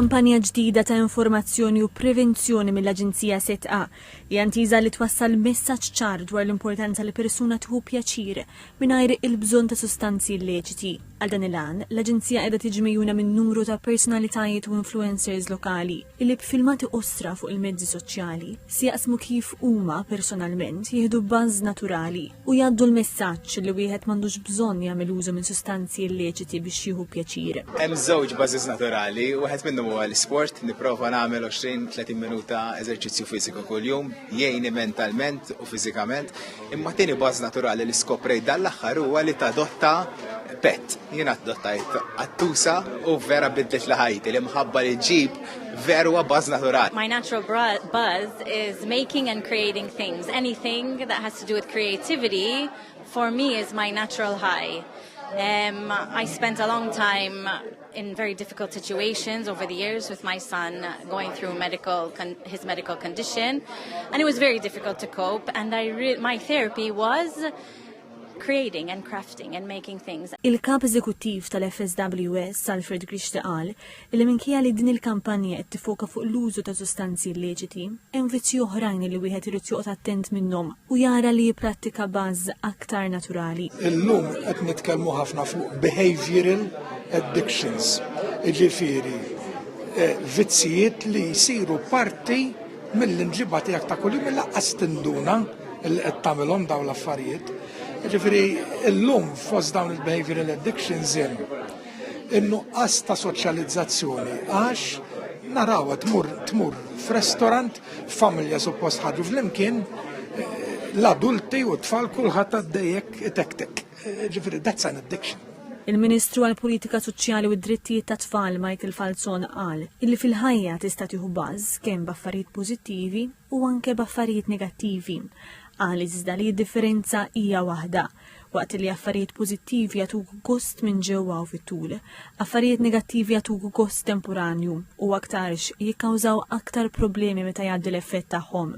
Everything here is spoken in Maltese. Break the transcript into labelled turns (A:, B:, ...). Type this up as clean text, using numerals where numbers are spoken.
A: Kampanja ġdida ta' informazzjoni u prevenzjoni mill-Aġenzija Sedqa hija ntiża li twassal messaġġ ċar dwar l-importanza li persuna tieħu pjaċir mingħajr il-bżonn ta' sustanzi illeċiti. Għal dan il-għan, l-Aġenzija qiegħda tiġi mejjuna minn numru ta' personalitajiet u influencers lokali li b'filmati ostra fuq il-mezzi soċjali si jaqsmu kif huma personalment jieħdu bażz naturali u jgħaddu l-messaġġ li wieħed m'għandux bżonn jagħmel użu minn sustanzi illeċiti biex jieħu pjaċir.
B: Hemm żewġ bażiż naturali, wieħed minnhom huwa l-isport, nipprova nagħmel 20-30 minuta eżerċizzju fiżiku kuljum, jgħinni mentalment u fiżikament, imma tieni bażi naturali li skoprej dal-aħħar huwa li tadotta pet. Jiena adottajt għattusa u vera bidlet l-ħajti li mħabba li ġib veru baż naturali.
C: My natural buzz is making and creating things. Anything that has to do with creativity for me is my natural high. I spent a long time in very difficult situations over the years with my son going through his medical condition, and it was very difficult to cope, and my therapy was creating and crafting and making things.
A: Il-kap eżekuttiv tal-FSWS, Alfred Grishta, qal li minkejja li din il-kampanja qed tifoka fuq l-użu ta' sustanzi illeċiti, hemm vizzji oħrajn li wieħed irid joqgħod attent minnhom u jara li jipprattika bażz aktar naturali.
D: Illum qed nitkellmu ħafna fuq behavioral addictions, jiġifieri vizzijiet li jsiru parti mill-inġiba tiegħek ta' kuljum laqqas tinduna li qed tagħmilhom dawn l-affarijiet. Ġifiri, illum fost dawn il-behavioral addictions in-nuqqas ta' soċjalizzazzjoni għax naraw tmur f'restorant, familja suppost ħarġu flimkien, l-adulti u t-tfal kulħadd għaddejjek tek-tek. Ġifiri, that's an addiction.
A: Il-Ministru għall-Politika Soċjali u d-Drittijiet ta' Tfal Michael Falzon qal illi fil-ħajja tista' tieħu bażz kemm b'affarijiet pożittivi u anke b'affarijiet negattivi. Għal iżda li d-differenza hija waħda, waqt li affarijiet pożittivi jagħtuk gost minn ġewwa u fit-tul, affarijiet negattivi jagħtuk gost temporanju u aktarx jikkawżaw aktar problemi meta jgħaddi l-effett tagħhom.